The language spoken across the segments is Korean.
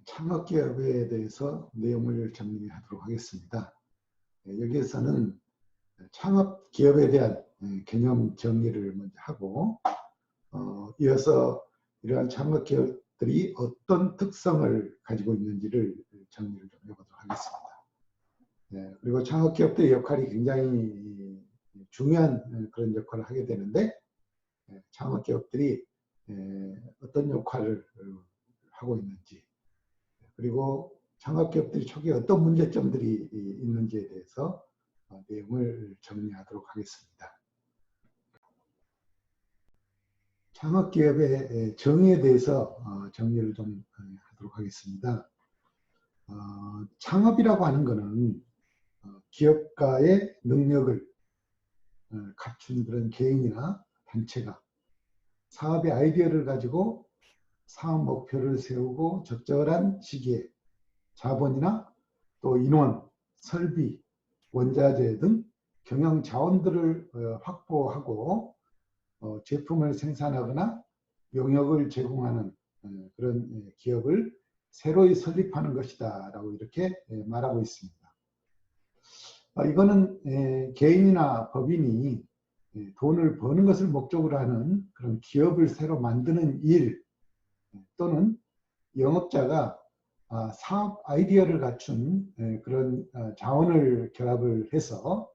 창업기업에 대해서 내용을 정리하도록 하겠습니다. 여기에서는 창업기업에 대한 개념 정리를 먼저 하고 이어서 이러한 창업기업들이 어떤 특성을 가지고 있는지를 정리를 좀 해보도록 하겠습니다. 그리고 창업기업들의 역할이 굉장히 중요한 그런 역할을 하게 되는데 창업기업들이 어떤 역할을 하고 있는지, 그리고 창업기업들이 초기에 어떤 문제점들이 있는지에 대해서 내용을 정리하도록 하겠습니다. 창업기업의 정의에 대해서 정리를 좀 하도록 하겠습니다. 창업이라고 하는 것은 기업가의 능력을 갖춘 그런 개인이나 단체가 사업의 아이디어를 가지고 사업 목표를 세우고 적절한 시기에 자본이나 또 인원, 설비, 원자재 등 경영 자원들을 확보하고 제품을 생산하거나 용역을 제공하는 그런 기업을 새로이 설립하는 것이다 라고 이렇게 말하고 있습니다. 이거는 개인이나 법인이 돈을 버는 것을 목적으로 하는 그런 기업을 새로 만드는 일, 또는 영업자가 사업 아이디어를 갖춘 그런 자원을 결합을 해서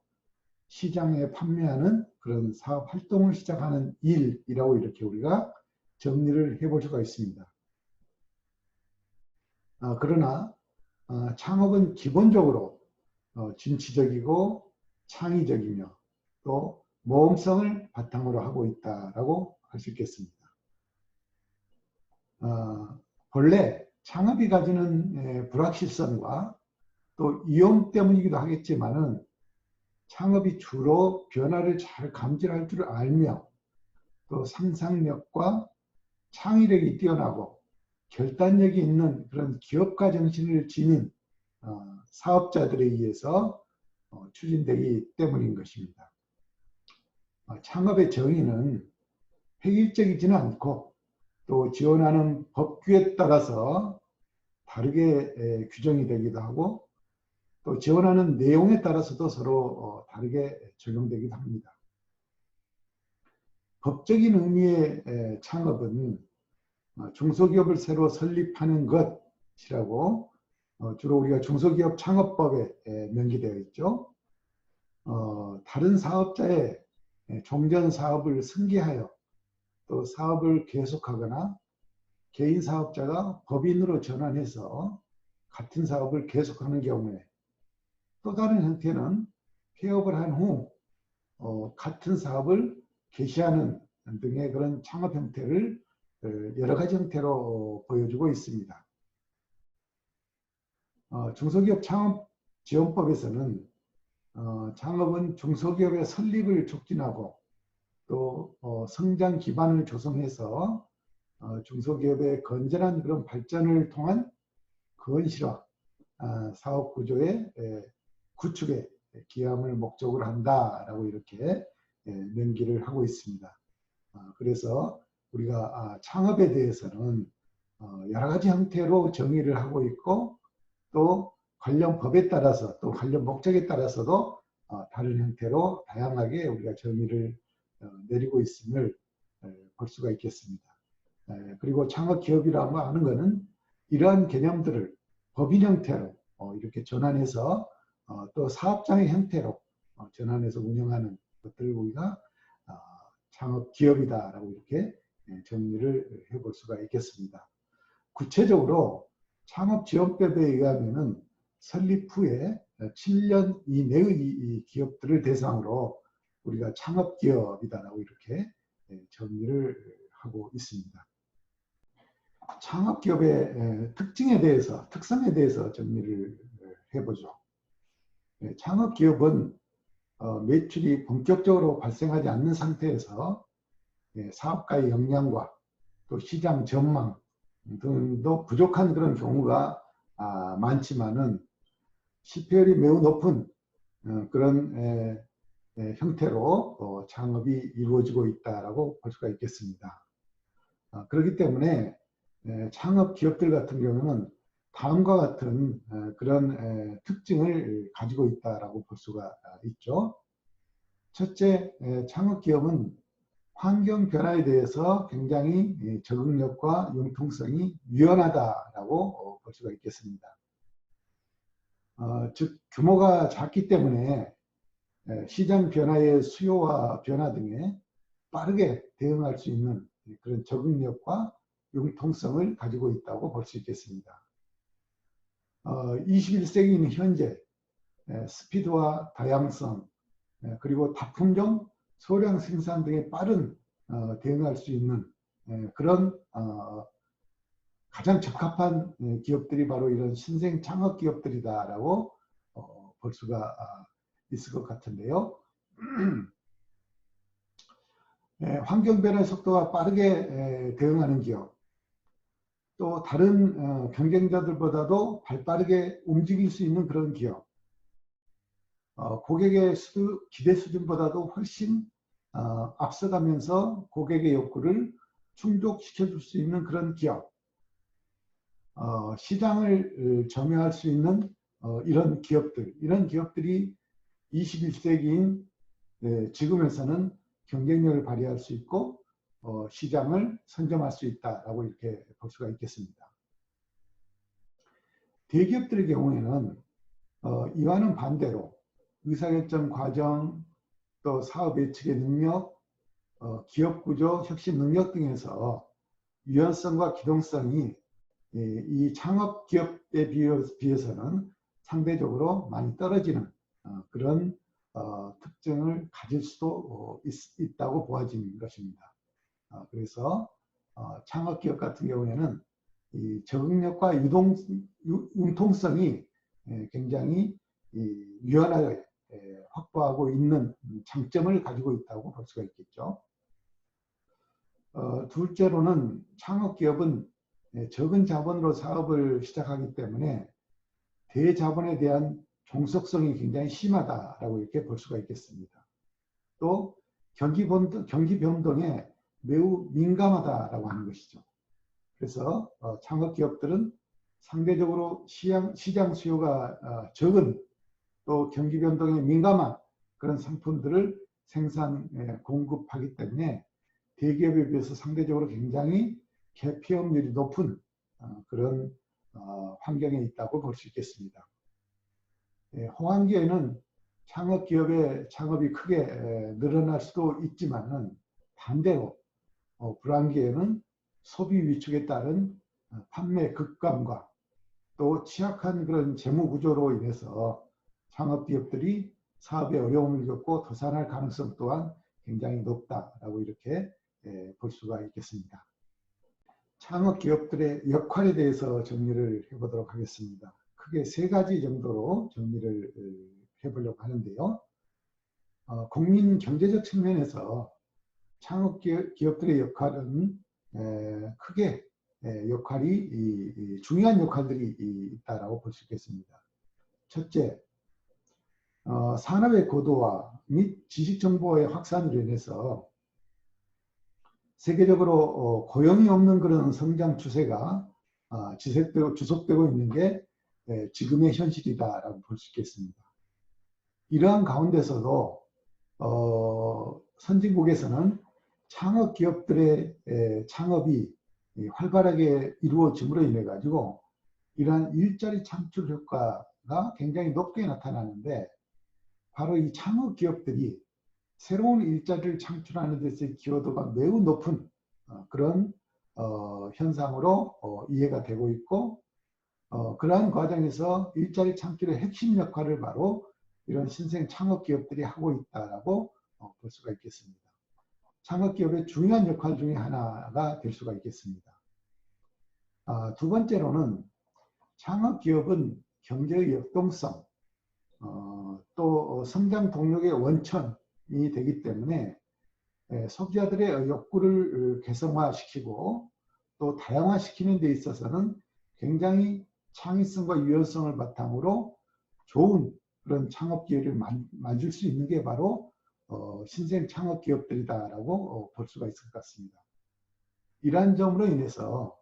시장에 판매하는 그런 사업 활동을 시작하는 일이라고 이렇게 우리가 정리를 해볼 수가 있습니다. 그러나 창업은 기본적으로 진취적이고 창의적이며 또 모험성을 바탕으로 하고 있다라고 할 수 있겠습니다. 본래 창업이 가지는 불확실성과 또 위험 때문이기도 하겠지만은 창업이 주로 변화를 잘 감지할 줄 알며 또 상상력과 창의력이 뛰어나고 결단력이 있는 그런 기업가 정신을 지닌 사업자들에 의해서 추진되기 때문인 것입니다. 창업의 정의는 획일적이지는 않고 또 지원하는 법규에 따라서 다르게 규정이 되기도 하고 또 지원하는 내용에 따라서도 서로 다르게 적용되기도 합니다. 법적인 의미의 창업은 중소기업을 새로 설립하는 것이라고 주로 우리가 중소기업 창업법에 명기되어 있죠. 다른 사업자의 종전 사업을 승계하여 또 사업을 계속하거나 개인 사업자가 법인으로 전환해서 같은 사업을 계속하는 경우에, 또 다른 형태는 폐업을 한 후 같은 사업을 개시하는 등의 그런 창업 형태를 여러 가지 형태로 보여주고 있습니다. 중소기업 창업지원법에서는 창업은 중소기업의 설립을 촉진하고 또 성장 기반을 조성해서 중소기업의 건전한 그런 발전을 통한 건실화 사업 구조의 구축에 기함을 목적으로 한다라고 이렇게 명기를 하고 있습니다. 그래서 우리가 창업에 대해서는 여러 가지 형태로 정의를 하고 있고 또 관련 법에 따라서 또 관련 목적에 따라서도 다른 형태로 다양하게 우리가 정의를 내리고 있음을 볼 수가 있겠습니다. 그리고 창업기업이라고 하는 것은 이러한 개념들을 법인 형태로 이렇게 전환해서 또 사업장의 형태로 전환해서 운영하는 것들을 우리가 창업기업이다라고 이렇게 정리를 해볼 수가 있겠습니다. 구체적으로 창업지원법에 의하면은 설립 후에 7년 이내의 기업들을 대상으로 우리가 창업기업이다라고 이렇게 정리를 하고 있습니다. 창업기업의 특성에 대해서 정리를 해보죠. 창업기업은 매출이 본격적으로 발생하지 않는 상태에서 사업가의 역량과 또 시장 전망 등도 부족한 그런 경우가 많지만은 실패율이 매우 높은 그런 형태로 창업이 이루어지고 있다라고 볼 수가 있겠습니다. 그렇기 때문에 창업 기업들 같은 경우는 다음과 같은 그런 특징을 가지고 있다라고 볼 수가 있죠. 첫째, 창업기업은 환경 변화에 대해서 굉장히 적응력과 융통성이 유연하다라고 볼 수가 있겠습니다. 즉 규모가 작기 때문에 시장 변화의 수요와 변화 등에 빠르게 대응할 수 있는 그런 적응력과 융통성을 가지고 있다고 볼 수 있겠습니다. 21세기인 현재 스피드와 다양성 그리고 다품종 소량 생산 등에 빠른 대응할 수 있는 그런 가장 적합한 기업들이 바로 이런 신생 창업 기업들이다라고 볼 수가 있을 것 같은데요. 환경 변화의 속도가 빠르게 대응하는 기업, 또 다른 경쟁자들보다도 발빠르게 움직일 수 있는 그런 기업, 고객의 기대 수준보다도 훨씬 앞서가면서 고객의 욕구를 충족시켜 줄 수 있는 그런 기업, 시장을 점유할 수 있는 이런 기업들이 21세기인 지금에서는 경쟁력을 발휘할 수 있고 시장을 선점할 수 있다라고 이렇게 볼 수가 있겠습니다. 대기업들의 경우에는 이와는 반대로 의사결정 과정, 또 사업 예측의 능력, 기업 구조, 혁신 능력 등에서 유연성과 기동성이 이 창업 기업에 비해서는 상대적으로 많이 떨어지는 그런 특징을 가질 수도 있다고 보아지는 것입니다. 그래서 창업 기업 같은 경우에는 이 적응력과 융통성이 굉장히 유연하게 확보하고 있는 장점을 가지고 있다고 볼 수가 있겠죠. 둘째로는 창업기업은 적은 자본으로 사업을 시작하기 때문에 대자본에 대한 종속성이 굉장히 심하다라고 이렇게 볼 수가 있겠습니다. 또 경기 변동에 매우 민감하다라고 하는 것이죠. 그래서 창업기업들은 상대적으로 시장 수요가 적은 또 경기 변동에 민감한 그런 상품들을 공급하기 때문에 대기업에 비해서 상대적으로 굉장히 개피업률이 높은 그런 환경에 있다고 볼 수 있겠습니다. 호황기에는 창업기업의 창업이 크게 늘어날 수도 있지만은 반대로 불황기에는 소비 위축에 따른 판매 급감과 또 취약한 그런 재무 구조로 인해서 창업기업들이 사업에 어려움을 겪고 도산할 가능성 또한 굉장히 높다라고 이렇게 볼 수가 있겠습니다. 창업기업들의 역할에 대해서 정리를 해보도록 하겠습니다. 크게 세 가지 정도로 정리를 해보려고 하는데요. 국민 경제적 측면에서 창업기업들의 역할은 크게 중요한 역할들이 있다고 볼 수 있겠습니다. 첫째, 산업의 고도화 및 지식정보의 확산으로 인해서 세계적으로 고용이 없는 그런 성장 추세가 지속되고 있는 게 지금의 현실이다라고 볼 수 있겠습니다. 이러한 가운데서도 선진국에서는 창업 기업들의 창업이 활발하게 이루어짐으로 인해 가지고 이러한 일자리 창출 효과가 굉장히 높게 나타나는데 바로 이 창업 기업들이 새로운 일자리를 창출하는 데서의 기여도가 매우 높은 그런 현상으로 이해가 되고 있고 그러한 과정에서 일자리 창출의 핵심 역할을 바로 이런 신생 창업 기업들이 하고 있다라고 볼 수가 있겠습니다. 창업 기업의 중요한 역할 중에 하나가 될 수가 있겠습니다. 두 번째로는 창업 기업은 경제의 역동성, 또 성장 동력의 원천이 되기 때문에 소비자들의 욕구를 개성화시키고 또 다양화시키는 데 있어서는 굉장히 창의성과 유연성을 바탕으로 좋은 그런 창업 기회를 만들 수 있는 게 바로 신생 창업 기업들이다라고 볼 수가 있을 것 같습니다. 이러한 점으로 인해서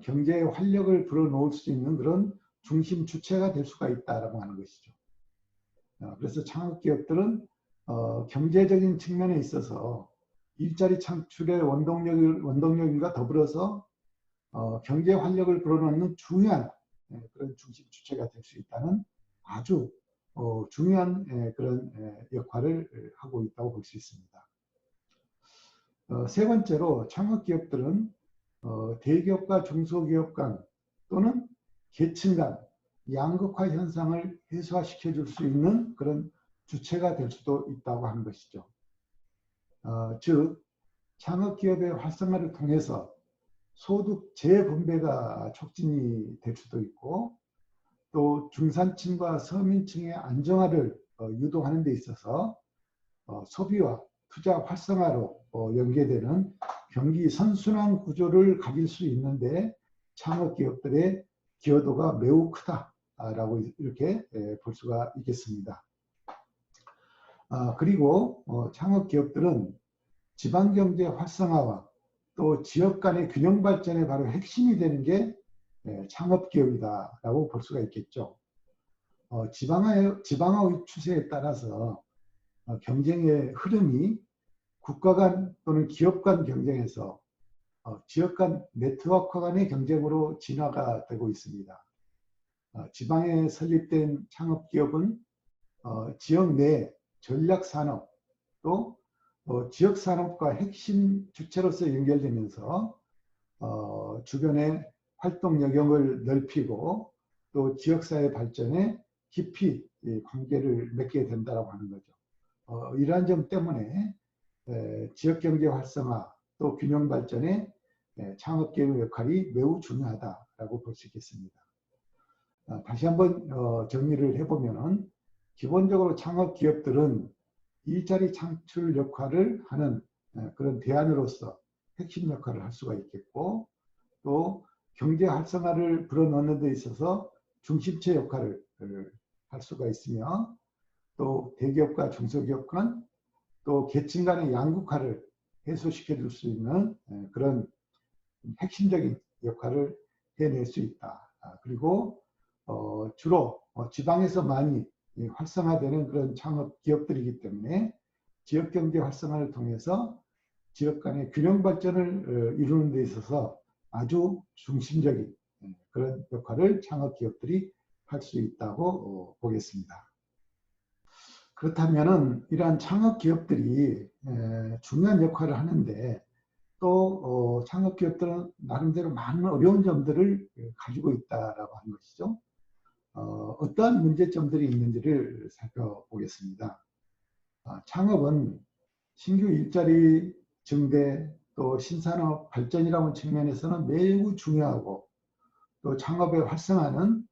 경제의 활력을 불어넣을 수 있는 그런 중심 주체가 될 수가 있다라고 하는 것이죠. 그래서 창업기업들은 경제적인 측면에 있어서 일자리 창출의 원동력과 더불어서 경제 활력을 불어넣는 중요한 그런 중심 주체가 될 수 있다는 아주 중요한 그런 역할을 하고 있다고 볼 수 있습니다. 세 번째로 창업기업들은 대기업과 중소기업 간 또는 계층 간 양극화 현상을 해소시켜 줄 수 있는 그런 주체가 될 수도 있다고 하는 것이죠. 즉 창업기업의 활성화를 통해서 소득 재분배가 촉진이 될 수도 있고 또 중산층과 서민층의 안정화를 유도하는 데 있어서 소비와 투자 활성화로 연계되는 경기 선순환 구조를 가질 수 있는데 창업기업들의 기여도가 매우 크다라고 이렇게 볼 수가 있겠습니다. 그리고 창업기업들은 지방경제 활성화와 또 지역 간의 균형 발전의 바로 핵심이 되는 게 창업기업이다라고 볼 수가 있겠죠. 지방화의 추세에 따라서 경쟁의 흐름이 국가 간 또는 기업 간 경쟁에서 지역 간 네트워크 간의 경쟁으로 진화가 되고 있습니다. 지방에 설립된 창업기업은 지역 내 전략산업 또 지역산업과 핵심 주체로서 연결되면서 주변의 활동 영역을 넓히고 또 지역사회 발전에 깊이 관계를 맺게 된다고 하는 거죠. 이러한 점 때문에 지역경제 활성화 또 균형 발전에 창업기업의 역할이 매우 중요하다고 볼 수 있겠습니다. 다시 한번 정리를 해보면 기본적으로 창업기업들은 일자리 창출 역할을 하는 그런 대안으로서 핵심 역할을 할 수가 있겠고 또 경제 활성화를 불어넣는 데 있어서 중심체 역할을 할 수가 있으며 또 대기업과 중소기업 간 또 계층 간의 양극화를 해소시켜 줄 수 있는 그런 핵심적인 역할을 해낼 수 있다. 그리고 주로 지방에서 많이 활성화되는 그런 창업 기업들이기 때문에 지역 경제 활성화를 통해서 지역 간의 균형 발전을 이루는 데 있어서 아주 중심적인 그런 역할을 창업 기업들이 할 수 있다고 보겠습니다. 그렇다면은 이러한 창업 기업들이 중요한 역할을 하는데 또 창업 기업들은 나름대로 많은 어려운 점들을 가지고 있다라고 하는 것이죠. 어떠한 문제점들이 있는지를 살펴보겠습니다. 창업은 신규 일자리 증대 또 신산업 발전이라는 측면에서는 매우 중요하고 또 창업의 활성화는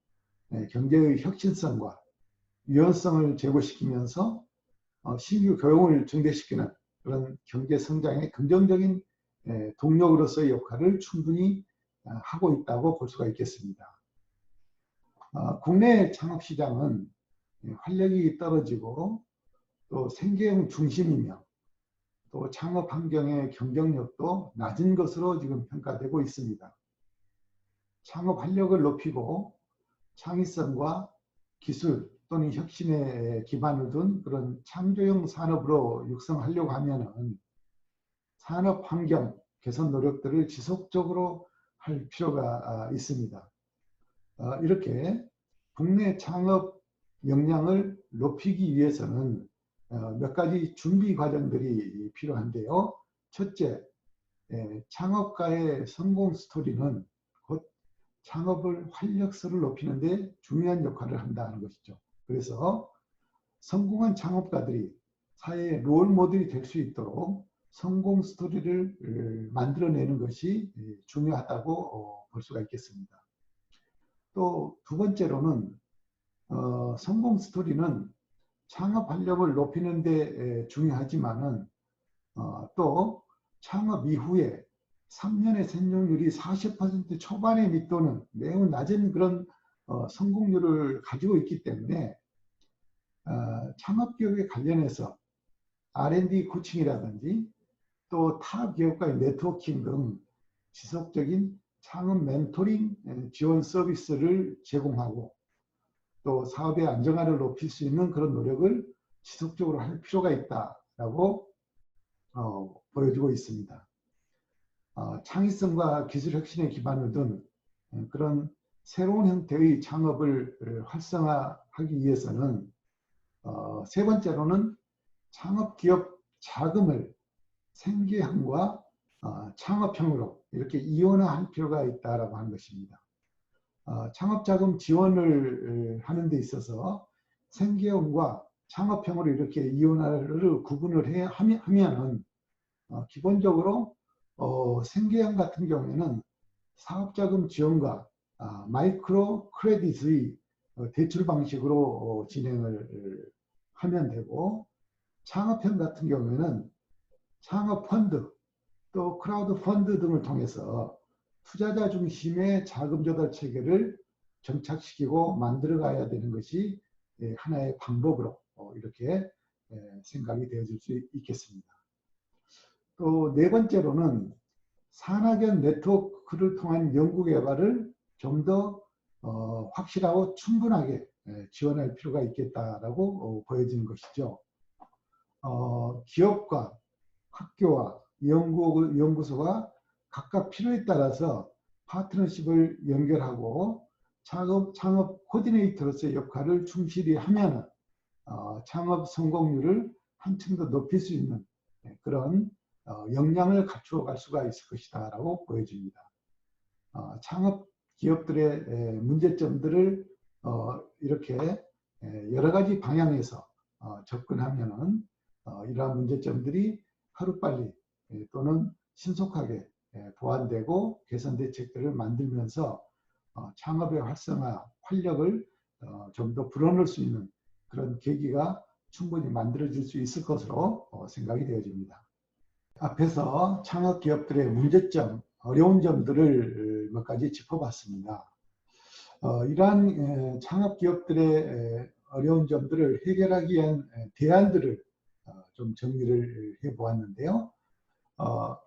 경제의 혁신성과 유연성을 제고시키면서 신규 고용을 증대시키는 그런 경제 성장의 긍정적인 동력으로서의 역할을 충분히 하고 있다고 볼 수가 있겠습니다. 국내 창업시장은 활력이 떨어지고 또 생계형 중심이며 또 창업 환경의 경쟁력도 낮은 것으로 지금 평가되고 있습니다. 창업 활력을 높이고 창의성과 기술 또는 혁신에 기반을 둔 그런 창조형 산업으로 육성하려고 하면은 산업 환경 개선 노력들을 지속적으로 할 필요가 있습니다. 이렇게 국내 창업 역량을 높이기 위해서는 몇 가지 준비 과정들이 필요한데요. 첫째, 창업가의 성공 스토리는 곧 창업을 활력소를 높이는 데 중요한 역할을 한다는 것이죠. 그래서 성공한 창업가들이 사회의 롤 모델이 될 수 있도록 성공 스토리를 만들어내는 것이 중요하다고 볼 수가 있겠습니다. 또 두 번째로는 성공 스토리는 창업 활력을 높이는 데 중요하지만은 또 창업 이후에 3년의 생존율이 40% 초반에 밑도는 매우 낮은 그런 성공률을 가지고 있기 때문에 창업기업에 관련해서 R&D 코칭이라든지 또 타 기업과의 네트워킹 등 지속적인 창업 멘토링 지원 서비스를 제공하고 또 사업의 안정화를 높일 수 있는 그런 노력을 지속적으로 할 필요가 있다라고 보여주고 있습니다. 창의성과 기술 혁신에 기반을 둔 그런 새로운 형태의 창업을 활성화하기 위해서는 세 번째로는 창업기업 자금을 생계형과 창업형으로 이렇게 이원화할 필요가 있다라고 하는 것입니다. 창업자금 지원을 하는 데 있어서 생계형과 창업형으로 이렇게 이원화를 구분을 하면은 기본적으로 생계형 같은 경우에는 사업자금 지원과 마이크로 크레딧의 대출 방식으로 진행을 하면 되고, 창업형 같은 경우에는 창업 펀드 또 크라우드 펀드 등을 통해서 투자자 중심의 자금 조달 체계를 정착시키고 만들어 가야 되는 것이 하나의 방법으로 이렇게 생각이 되어질 수 있겠습니다. 또 네 번째로는 산학연 네트워크를 통한 연구개발을 좀 더 확실하고 충분하게 지원할 필요가 있겠다라고 보여지는 것이죠. 기업과 학교와 연구소가 각각 필요에 따라서 파트너십을 연결하고 창업 코디네이터로서의 역할을 충실히 하면 창업 성공률을 한층 더 높일 수 있는 그런 역량을 갖추어 갈 수가 있을 것이다 라고 보여집니다. 창업 기업들의 문제점들을 이렇게 여러 가지 방향에서 접근하면은 이러한 문제점들이 하루빨리 또는 신속하게 보완되고 개선 대책들을 만들면서 창업의 활성화, 활력을 좀 더 불어넣을 수 있는 그런 계기가 충분히 만들어질 수 있을 것으로 생각이 되어집니다. 앞에서 창업 기업들의 문제점, 어려운 점들을 몇 가지 짚어봤습니다. 이러한 창업 기업들의 어려운 점들을 해결하기 위한 대안들을 좀 정리를 해보았는데요.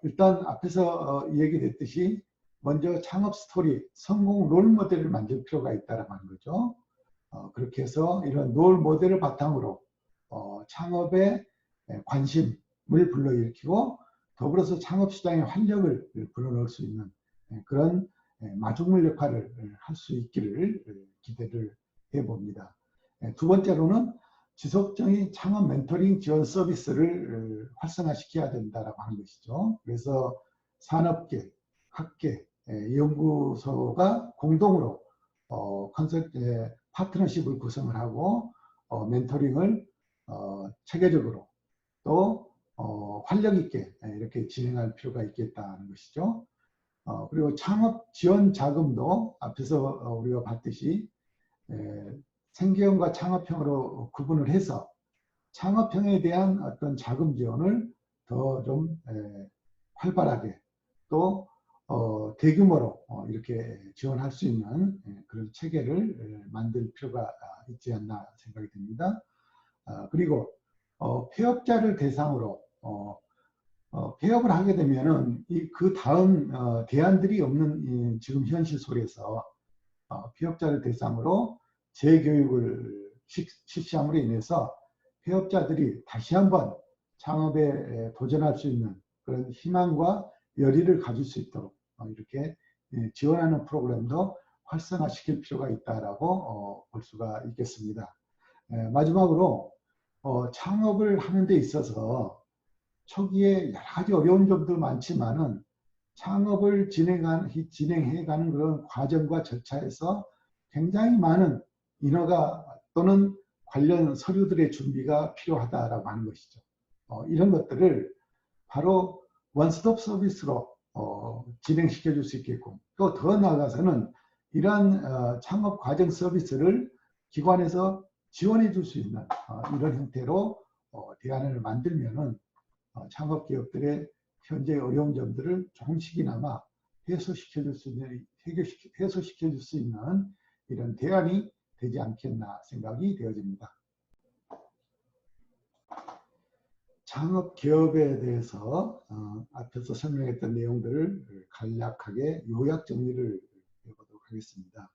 일단 앞에서 얘기됐듯이 먼저 창업 스토리, 성공 롤 모델을 만들 필요가 있다고 하는 거죠. 그렇게 해서 이런 롤 모델을 바탕으로 창업에 관심을 불러일으키고 더불어서 창업시장의 활력을 불어넣을 수 있는 그런 마중물 역할을 할 수 있기를 기대를 해봅니다. 두 번째로는 지속적인 창업 멘토링 지원 서비스를 활성화시켜야 된다고 하는 것이죠. 그래서 산업계, 학계, 연구소가 공동으로 파트너십을 구성을 하고 멘토링을 체계적으로 또 활력 있게 이렇게 진행할 필요가 있겠다는 것이죠. 그리고 창업 지원 자금도 앞에서 우리가 봤듯이 생계형과 창업형으로 구분을 해서 창업형에 대한 어떤 자금 지원을 더 좀 활발하게 또 대규모로 이렇게 지원할 수 있는 그런 체계를 만들 필요가 있지 않나 생각이 듭니다. 그리고 폐업자를 대상으로 폐업을 하게 되면은 그 다음 대안들이 없는 지금 현실 속에서 폐업자를 대상으로 재교육을 실시함으로 인해서 폐업자들이 다시 한번 창업에 도전할 수 있는 그런 희망과 열의를 가질 수 있도록 이렇게 지원하는 프로그램도 활성화시킬 필요가 있다라고 볼 수가 있겠습니다. 마지막으로 창업을 하는 데 있어서 초기에 여러 가지 어려운 점도 많지만은 창업을 진행해가는 그런 과정과 절차에서 굉장히 많은 인허가 또는 관련 서류들의 준비가 필요하다라고 하는 것이죠. 이런 것들을 바로 원스톱 서비스로 진행시켜 줄 수 있겠고 또 더 나아가서는 이러한 창업 과정 서비스를 기관에서 지원해 줄 수 있는 이런 형태로 대안을 만들면은 창업 기업들의 현재 어려운 점들을 조금씩이나마 해소시켜 줄 수 있는 이런 대안이 되지 않겠나 생각이 되어집니다. 창업 기업에 대해서 앞에서 설명했던 내용들을 간략하게 요약 정리를 해보도록 하겠습니다.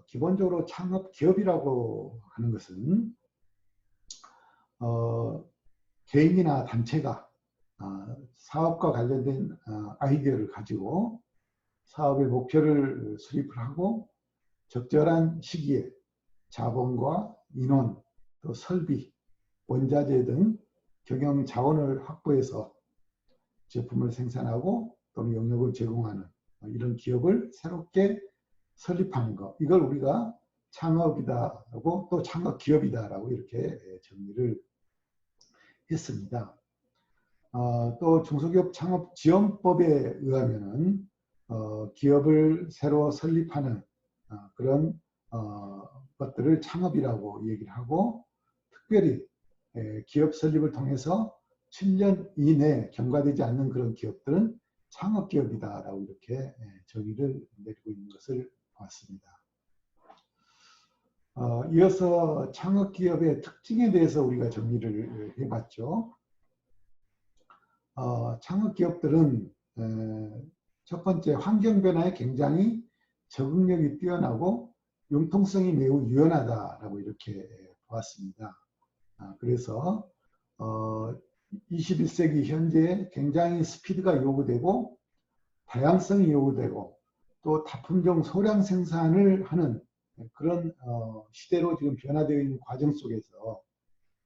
기본적으로 창업 기업이라고 하는 것은 개인이나 단체가 사업과 관련된 아이디어를 가지고 사업의 목표를 수립을 하고 적절한 시기에 자본과 인원, 또 설비, 원자재 등 경영 자원을 확보해서 제품을 생산하고 또는 영역을 제공하는 이런 기업을 새롭게 설립하는 것, 이걸 우리가 창업이다라고 또 창업 기업이다라고 이렇게 정리를 했습니다. 또 중소기업 창업 지원법에 의하면은 기업을 새로 설립하는 그런 것들을 창업이라고 얘기를 하고, 특별히 기업 설립을 통해서 7년 이내에 경과되지 않는 그런 기업들은 창업기업이다라고 이렇게 정의를 내리고 있는 것을 봤습니다. 이어서 창업기업의 특징에 대해서 우리가 정리를 해봤죠. 창업기업들은 첫 번째 환경 변화에 굉장히 적응력이 뛰어나고 융통성이 매우 유연하다라고 이렇게 보았습니다. 그래서 21세기 현재 굉장히 스피드가 요구되고 다양성이 요구되고 또 다품종 소량 생산을 하는 그런 시대로 지금 변화되어 있는 과정 속에서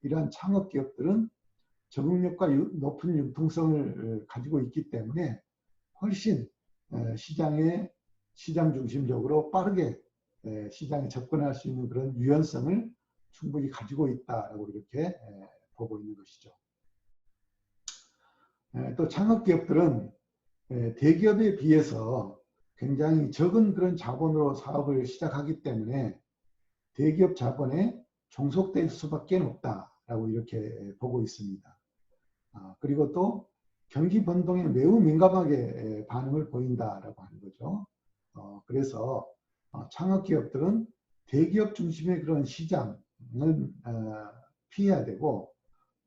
이러한 창업기업들은 적응력과 높은 융통성을 가지고 있기 때문에 훨씬 시장 중심적으로 빠르게 시장에 접근할 수 있는 그런 유연성을 충분히 가지고 있다라고 이렇게 보고 있는 것이죠. 또 창업기업들은 대기업에 비해서 굉장히 적은 그런 자본으로 사업을 시작하기 때문에 대기업 자본에 종속될 수밖에 없다라고 이렇게 보고 있습니다. 그리고 또 경기 변동에 매우 민감하게 반응을 보인다라고 하는 거죠. 그래서 창업기업들은 대기업 중심의 그런 시장을 피해야 되고,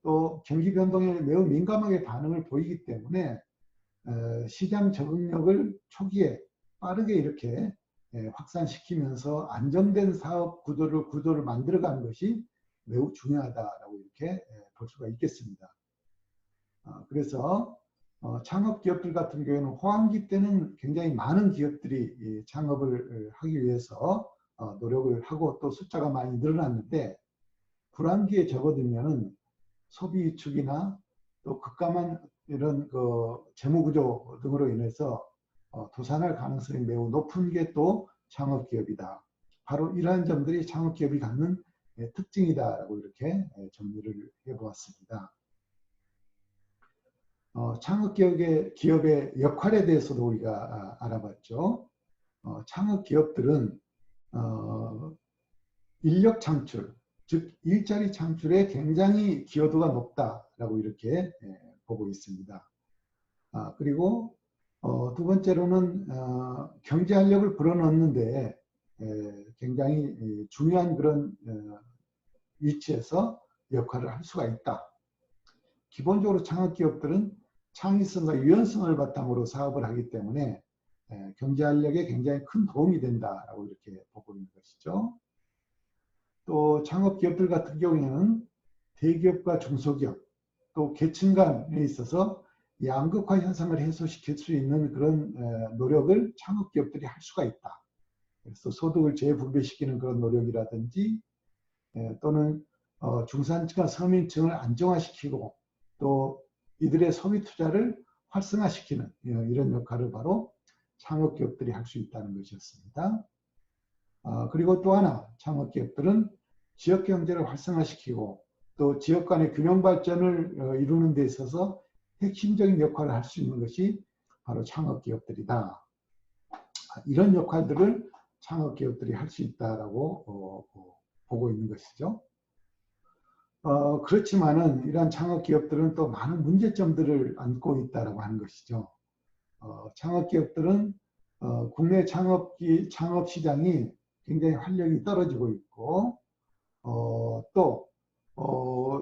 또 경기 변동에 매우 민감하게 반응을 보이기 때문에 시장 적응력을 초기에 빠르게 이렇게 확산시키면서 안정된 사업 구조를 만들어가는 것이 매우 중요하다라고 이렇게 볼 수가 있겠습니다. 그래서 창업기업들 같은 경우에는 호황기 때는 굉장히 많은 기업들이 창업을 하기 위해서 노력을 하고 또 숫자가 많이 늘어났는데, 불황기에 접어들면은 소비 위축이나 또 급감한 이런 재무구조 등으로 인해서 도산할 가능성이 매우 높은 게 또 창업기업이다. 바로 이러한 점들이 창업기업이 갖는 특징이다라고 이렇게 정리를 해보았습니다. 창업기업의 역할에 대해서도 우리가 알아봤죠. 창업기업들은 인력 창출, 즉 일자리 창출에 굉장히 기여도가 높다라고 이렇게 보고 있습니다. 그리고 두 번째로는 경제활력을 불어넣는데 굉장히 중요한 그런 위치에서 역할을 할 수가 있다. 기본적으로 창업기업들은 창의성과 유연성을 바탕으로 사업을 하기 때문에 경제활력에 굉장히 큰 도움이 된다라고 이렇게 보고 있는 것이죠. 또 창업기업들 같은 경우에는 대기업과 중소기업, 또 계층 간에 있어서 양극화 현상을 해소시킬 수 있는 그런 노력을 창업기업들이 할 수가 있다. 그래서 소득을 재분배시키는 그런 노력이라든지 또는 중산층과 서민층을 안정화시키고 또 이들의 소비 투자를 활성화시키는 이런 역할을 바로 창업기업들이 할 수 있다는 것이었습니다. 그리고 또 하나, 창업기업들은 지역경제를 활성화시키고 또 지역 간의 균형 발전을 이루는 데 있어서 핵심적인 역할을 할 수 있는 것이 바로 창업기업들이다. 이런 역할들을 창업기업들이 할 수 있다라고 보고 있는 것이죠. 그렇지만은 이러한 창업기업들은 또 많은 문제점들을 안고 있다라고 하는 것이죠. 창업기업들은 국내 창업 시장이 굉장히 활력이 떨어지고 있고, 또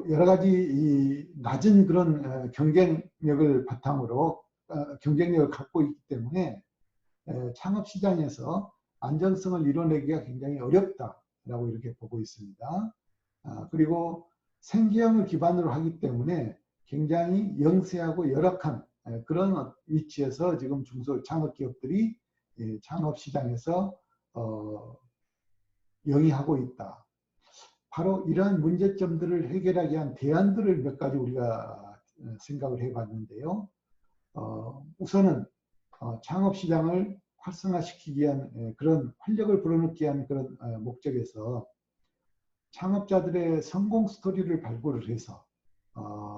여러 가지 이 낮은 그런 경쟁력을 바탕으로 경쟁력을 갖고 있기 때문에 창업 시장에서 안정성을 이뤄내기가 굉장히 어렵다라고 이렇게 보고 있습니다. 그리고 생계형을 기반으로 하기 때문에 굉장히 영세하고 열악한 그런 위치에서 지금 중소창업기업들이 창업 시장에서 영위하고 있다. 바로 이러한 문제점들을 해결하기 위한 대안들을 몇 가지 우리가 생각을 해봤는데요. 우선은 창업시장을 활성화시키기 위한 그런 활력을 불어넣기 위한 그런 목적에서 창업자들의 성공 스토리를 발굴을 해서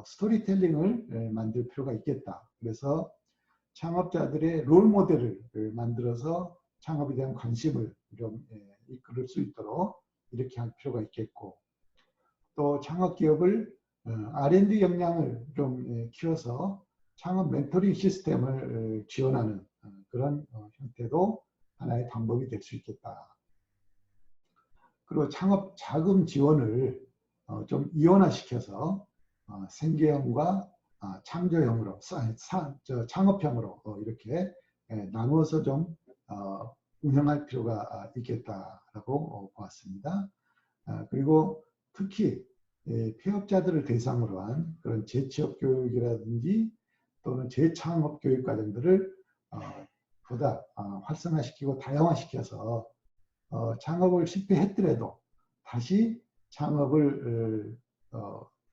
스토리텔링을 만들 필요가 있겠다. 그래서 창업자들의 롤 모델을 만들어서 창업에 대한 관심을 좀 이끌을 수 있도록 이렇게 할 필요가 있겠고, 또 창업기업을 R&D 역량을 좀 키워서 창업 멘토링 시스템을 지원하는 그런 형태도 하나의 방법이 될 수 있겠다. 그리고 창업 자금 지원을 좀 이원화시켜서 생계형과 창조형으로, 창업형으로 이렇게 나누어서 좀 운영할 필요가 있겠다라고 보았습니다. 그리고 특히 폐업자들을 대상으로 한 그런 재취업 교육이라든지 또는 재창업 교육 과정들을 보다 활성화시키고 다양화시켜서 창업을 실패했더라도 다시 창업을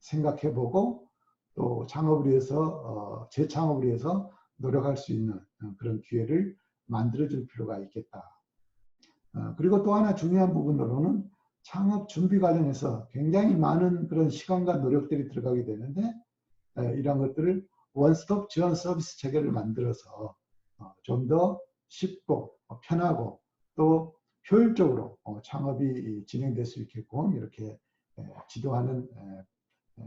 생각해보고 또 창업을 위해서 재창업을 위해서 노력할 수 있는 그런 기회를 만들어줄 필요가 있겠다. 그리고 또 하나 중요한 부분으로는 창업 준비 과정에서 굉장히 많은 그런 시간과 노력들이 들어가게 되는데 이런 것들을 원스톱 지원 서비스 체계를 만들어서 좀 더 쉽고 편하고 또 효율적으로 창업이 진행될 수 있게끔 이렇게 지도하는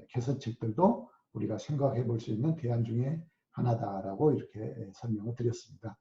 개선책들도 우리가 생각해 볼 수 있는 대안 중에 하나다라고 이렇게 설명을 드렸습니다.